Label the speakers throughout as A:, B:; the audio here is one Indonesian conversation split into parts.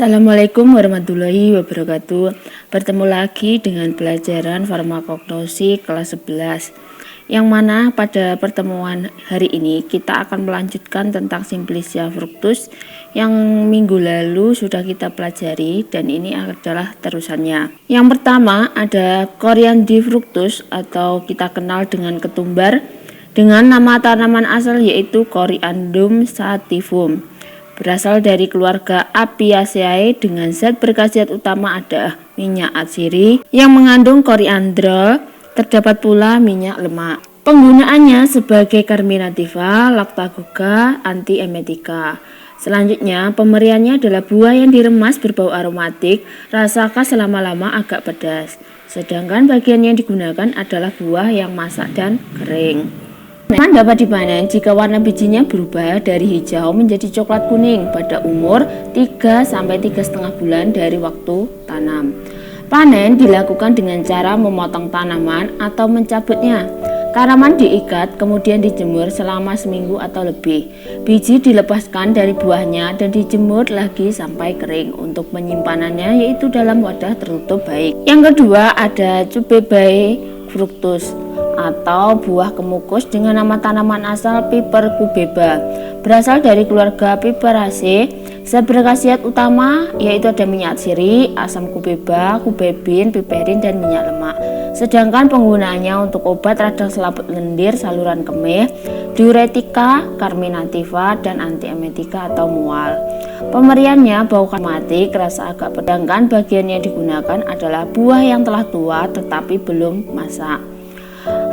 A: Assalamualaikum warahmatullahi wabarakatuh. Bertemu lagi dengan pelajaran farmakognosi kelas 11, yang mana pada pertemuan hari ini kita akan melanjutkan tentang Simplicia fructus yang minggu lalu sudah kita pelajari, dan ini adalah terusannya. Yang pertama ada Coriandra fructus atau kita kenal dengan ketumbar, dengan nama tanaman asal yaitu Coriandrum sativum. Berasal dari keluarga Apiaceae dengan zat berkhasiat utama ada minyak atsiri yang mengandung koriandra, terdapat pula minyak lemak. Penggunaannya sebagai carminativa, lactagoga, antiemetika. Selanjutnya, pemberiannya adalah buah yang diremas berbau aromatik, rasa khas lama-lama agak pedas. Sedangkan bagian yang digunakan adalah buah yang masak dan kering. Tanaman dapat dipanen jika warna bijinya berubah dari hijau menjadi coklat kuning pada umur 3-3,5 bulan dari waktu tanam. Panen dilakukan dengan cara memotong tanaman atau mencabutnya. Tanaman diikat kemudian dijemur selama seminggu atau lebih. Biji dilepaskan dari buahnya dan dijemur lagi sampai kering. Untuk penyimpanannya yaitu dalam wadah tertutup baik. Yang kedua ada Cubebae fructus atau buah kemukus dengan nama tanaman asal Piper cubeba. Berasal dari keluarga Piperaceae. Zat berkhasiat utama yaitu ada minyak atsiri, asam cubeba, cubebin, piperin, dan minyak lemak. Sedangkan penggunaannya untuk obat radang selaput lendir, saluran kemih, diuretika, carminativa, dan antiemetika atau mual. Pemberiannya bau aromatik, rasa agak pedang. Bagian yang digunakan adalah buah yang telah tua tetapi belum masak.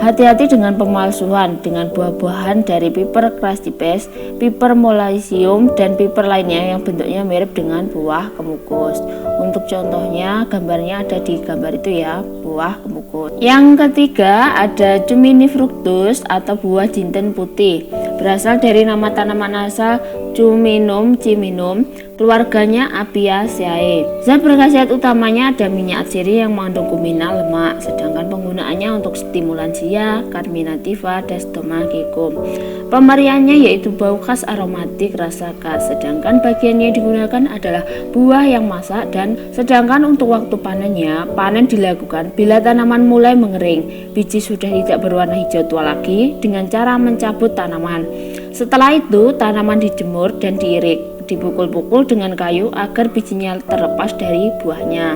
A: Hati-hati dengan pemalsuan dengan buah-buahan dari Piper crassipes, Piper molassium, dan Piper lainnya yang bentuknya mirip dengan buah kemukus. Untuk contohnya, gambarnya ada di gambar itu ya, buah kemukus. Yang ketiga ada Cumini fructus atau buah jinten putih. Berasal dari nama tanaman asal Cuminum ciminum, keluarganya Apiaceae. Zat berkhasiat utamanya ada minyak atsiri yang mengandung kumina lemak, sedangkan penggunaannya untuk stimulansia, carminativa, dan stomagicum. Pemberiannya yaitu bau khas aromatik, rasa khas, sedangkan bagian yang digunakan adalah buah yang masak. Dan sedangkan untuk waktu panennya, panen dilakukan bila tanaman mulai mengering, biji sudah tidak berwarna hijau tua lagi, dengan cara mencabut tanaman. Setelah itu tanaman dijemur dan diirik, dipukul-pukul dengan kayu agar bijinya terlepas dari buahnya.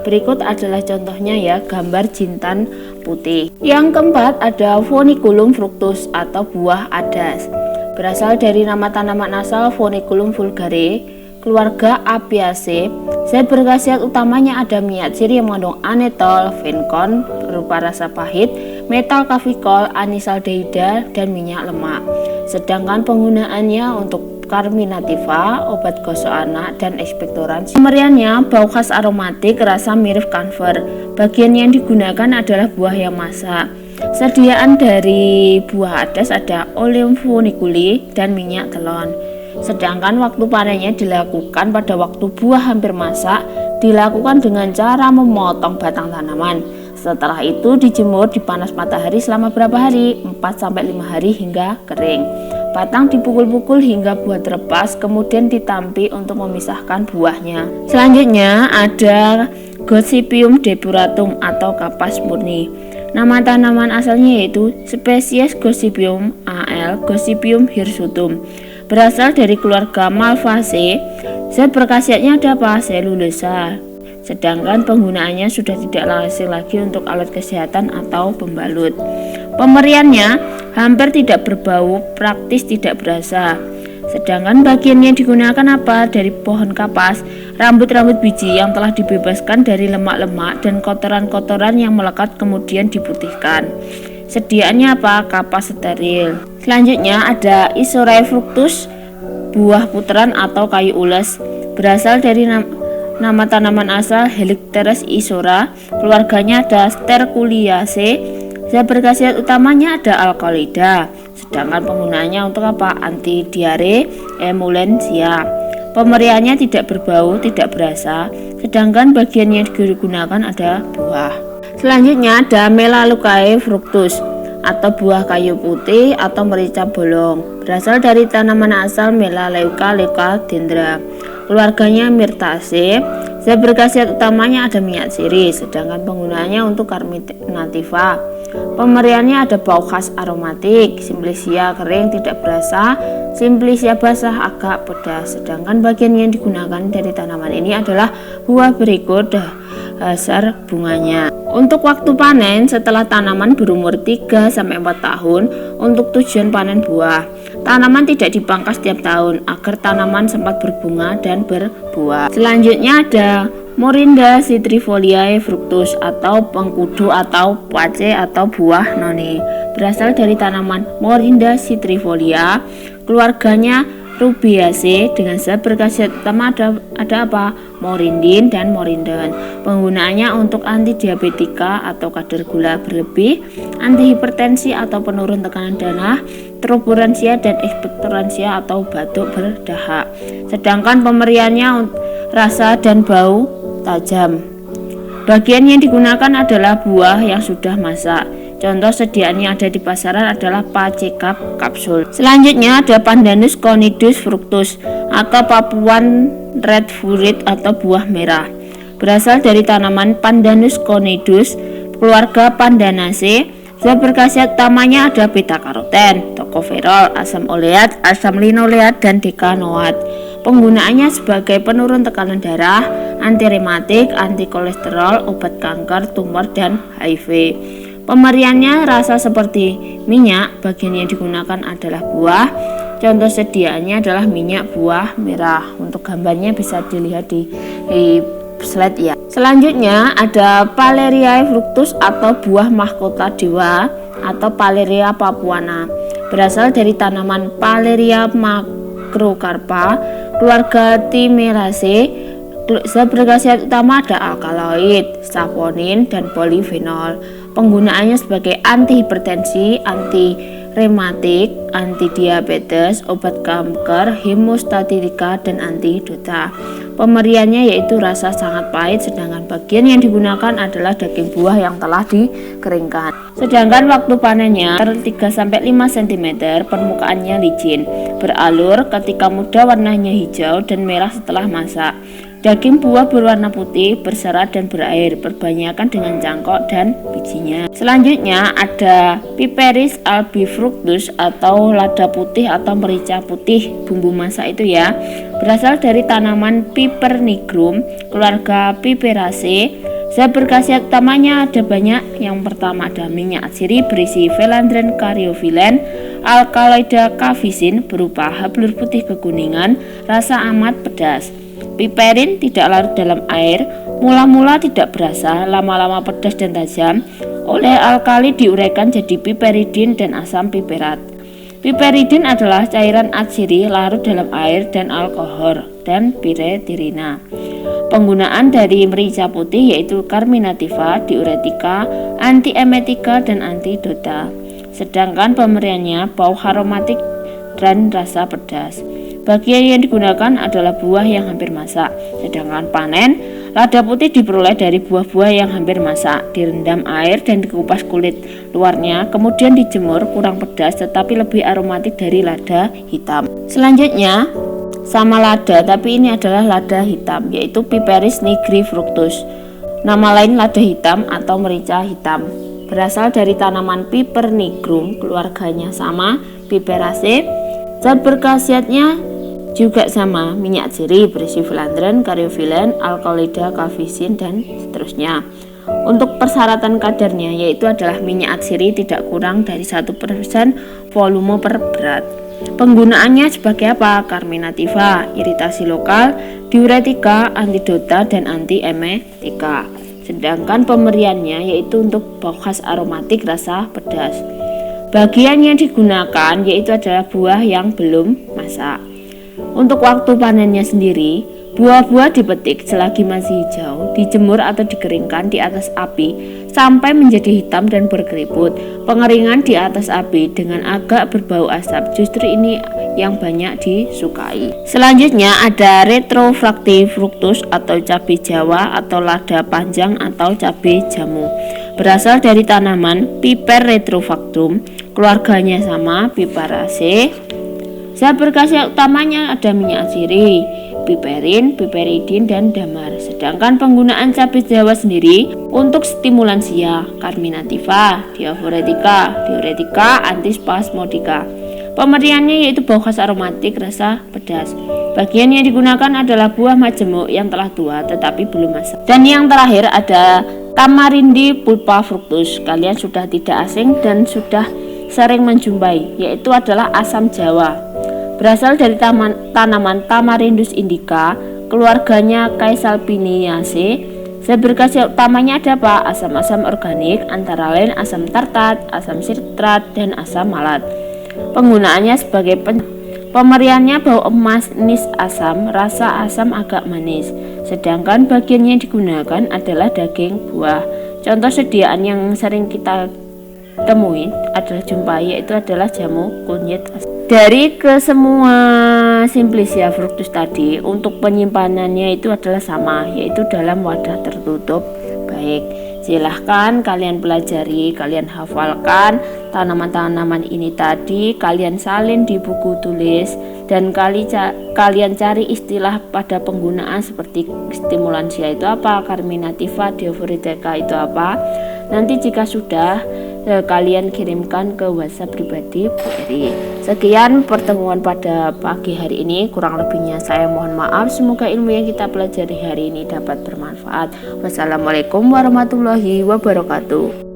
A: Berikut adalah contohnya ya, gambar jintan putih. Yang keempat ada Foeniculum fructus atau buah adas. Berasal dari nama tanaman asal Foeniculum vulgare, keluarga Apiaceae. Zat berkhasiat utamanya ada minyak atsiri yang mengandung anetol, venkon berupa rasa pahit, metal kafikol, anisaldehida, dan minyak lemak. Sedangkan penggunaannya untuk carminativa, obat gosok anak, dan ekspektoran. Pemberiannya bau khas aromatik, rasa mirip camphor. Bagian yang digunakan adalah buah yang masak. Sediaan dari buah adas ada oleum foeniculi dan minyak telon. Sedangkan waktu panennya dilakukan pada waktu buah hampir masak, dilakukan dengan cara memotong batang tanaman. Setelah itu dijemur di panas matahari selama berapa hari? 4-5 hari hingga kering. Batang dipukul-pukul hingga buah terlepas, kemudian ditampi untuk memisahkan buahnya. Selanjutnya ada Gossypium depuratum atau kapas murni. Nama tanaman asalnya yaitu spesies Gossypium al, Gossypium hirsutum. Berasal dari keluarga Malvaceae. Zat berkhasiatnya ada apa? Selulosa. Sedangkan penggunaannya sudah tidak lazim lagi untuk alat kesehatan atau pembalut. Pemberiannya hampir tidak berbau, praktis tidak berasa. Sedangkan bagian yang digunakan apa? Dari pohon kapas, rambut-rambut biji yang telah dibebaskan dari lemak-lemak dan kotoran-kotoran yang melekat kemudian diputihkan. Sediaannya apa? Kapas steril. Selanjutnya ada Isorae fructus, buah puteran atau kayu ules. Berasal dari nama tanaman asal Helicteres isora, keluarganya ada Sterculiaceae. Zat berkhasiat utamanya ada alkaloida. Sedangkan penggunaannya untuk apa? Anti diare, emulgensia. Pemberiannya tidak berbau, tidak berasa. Sedangkan bagian yang digunakan ada buah. Selanjutnya ada Melaleucae fructus atau buah kayu putih atau merica bolong. Berasal dari tanaman asal Melaleuca leucadendra. Keluarganya Myrtaceae. Zat berkhasiat utamanya ada minyak sirih, sedangkan penggunaannya untuk carminativa. Pemberiannya ada bau khas aromatik, Simplicia kering tidak berasa, Simplicia basah agak pedas. Sedangkan bagian yang digunakan dari tanaman ini adalah buah berikut dasar bunganya. Untuk waktu panen setelah tanaman berumur 3-4 tahun untuk tujuan panen buah. Tanaman tidak dipangkas setiap tahun agar tanaman sempat berbunga dan berbuah. Selanjutnya ada Morinda citrifoliae fructus atau pengkudu atau pace atau buah noni. Berasal dari tanaman Morinda citrifolia, keluarganya Rubiaceae. Dengan zat berkhasiat utama ada apa? Morindin dan morindan. Penggunaannya untuk antidiabetika atau kadar gula berlebih, antihipertensi atau penurun tekanan darah, turbulensia dan ekspektoransia atau batuk berdahak. Sedangkan pemberiannya rasa dan bau tajam. Bagian yang digunakan adalah buah yang sudah masak. Contoh sediaan yang ada di pasaran adalah Pace kapsul. Selanjutnya ada Pandanus conidus fructus atau Papuan red fruit atau buah merah. Berasal dari tanaman Pandanus conidus, keluarga Pandanaceae. Zat berkhasiat utamanya ada beta karoten, tocoferol, asam oleat, asam linoleat, dan dekanoat. Penggunaannya sebagai penurun tekanan darah, anti rematik, anti kolesterol, obat kanker, tumor, dan HIV. Pemberiannya rasa seperti minyak, bagian yang digunakan adalah buah. Contoh sediaannya adalah minyak buah merah. Untuk gambarnya bisa dilihat di slide ya. Selanjutnya ada Paleria fructus atau buah mahkota dewa atau Paleria papuana. Berasal dari tanaman Paleria macrocarpa, keluarga Timeraceae. Zat berkhasiat utama ada alkaloid, saponin, dan polifenol. Penggunaannya sebagai antihipertensi, anti rematik, anti diabetes, obat kanker, hemostatika, dan antidota. Pemberiannya yaitu rasa sangat pahit, sedangkan bagian yang digunakan adalah daging buah yang telah dikeringkan. Sedangkan waktu panennya 3-5 cm, permukaannya licin, beralur, ketika muda warnanya hijau dan merah setelah masak. Daging buah berwarna putih, berserat dan berair, perbanyakan dengan cangkok dan bijinya. Selanjutnya ada Piperis albifructus atau lada putih atau merica putih, bumbu masak itu ya. Berasal dari tanaman Piper nigrum, keluarga Piperaceae. Zat berkhasiat utamanya ada banyak. Yang pertama ada minyak sirih berisi Velandrin caryophyllene, alkaloida cavisin berupa hablur putih kekuningan, rasa amat pedas. Piperin tidak larut dalam air, mula-mula tidak berasa, lama-lama pedas dan tajam. Oleh alkali diuraikan jadi piperidin dan asam piperat. Piperidin adalah cairan atsiri larut dalam air dan alkohol dan piretirina. Penggunaan dari merica putih yaitu carminativa, diuretika, antiemetika, dan antidota. Sedangkan pemberiannya bau aromatik dan rasa pedas. Bagian yang digunakan adalah buah yang hampir masak. Sedangkan panen, lada putih diperoleh dari buah-buah yang hampir masak, direndam air dan dikupas kulit luarnya, kemudian dijemur, kurang pedas tetapi lebih aromatik dari lada hitam. Selanjutnya sama lada, tapi ini adalah lada hitam, yaitu Piperis nigrifructus. Nama lain lada hitam atau merica hitam. Berasal dari tanaman Piper nigrum, keluarganya sama, Piperaceae. Zat berkhasiatnya juga sama, minyak sirih berisi Velandrin caryophyllene, alkaloida cavisin, dan seterusnya. Untuk persyaratan kadarnya yaitu adalah minyak sirih tidak kurang dari 1% volume per berat. Penggunaannya sebagai apa? Carminativa, iritasi lokal, diuretika, antidota, dan antiemetika. Sedangkan pemberiannya yaitu untuk bau khas aromatik, rasa pedas. Bagian yang digunakan yaitu adalah buah yang belum masak. Untuk waktu panennya sendiri, buah-buah dipetik selagi masih hijau, dijemur atau dikeringkan di atas api sampai menjadi hitam dan berkeriput. Pengeringan di atas api dengan agak berbau asap, justru ini yang banyak disukai. Selanjutnya ada retrofracti fructus atau cabai Jawa atau lada panjang atau cabai jamu. Berasal dari tanaman Piper retrofractum, keluarganya sama, Piperaceae. Zat berkhasiat utamanya ada minyak sirih, piperin, piperidin, dan damar. Sedangkan penggunaan cabai Jawa sendiri untuk stimulansia, carminativa, diuretika, antispasmodika. Pemberiannya yaitu bau khas aromatik, rasa pedas. Bagian yang digunakan adalah buah majemuk yang telah tua tetapi belum masak. Dan yang terakhir ada Tamarindi pulpa fructus. Kalian sudah tidak asing dan sudah sering menjumpai, yaitu adalah asam jawa. Berasal dari tanaman Tamarindus indica, keluarganya Caesalpiniaceae. Zat berkhasiat utamanya ada apa? Asam-asam organik, antara lain asam tartat, asam sitrat, dan asam malat. Penggunaannya sebagai pemberiannya bau manis asam, rasa asam agak manis. Sedangkan bagian yang digunakan adalah daging buah. Contoh sediaan yang sering kita temuin adalah jumpai, yaitu adalah jamu kunyit asam. Dari kesemua Simplicia fructus tadi, untuk penyimpanannya itu adalah sama, yaitu dalam wadah tertutup. Baik, silahkan kalian pelajari, kalian hafalkan tanaman-tanaman ini tadi, kalian salin di buku tulis, dan kalian cari istilah pada penggunaan seperti stimulansia itu apa, carminativa, diuretika itu apa. Nanti jika sudah, kalian kirimkan ke WhatsApp pribadi Bu Eri. Sekian pertemuan pada pagi hari ini, kurang lebihnya saya mohon maaf. Semoga ilmu yang kita pelajari hari ini dapat bermanfaat. Wassalamualaikum warahmatullahi wabarakatuh.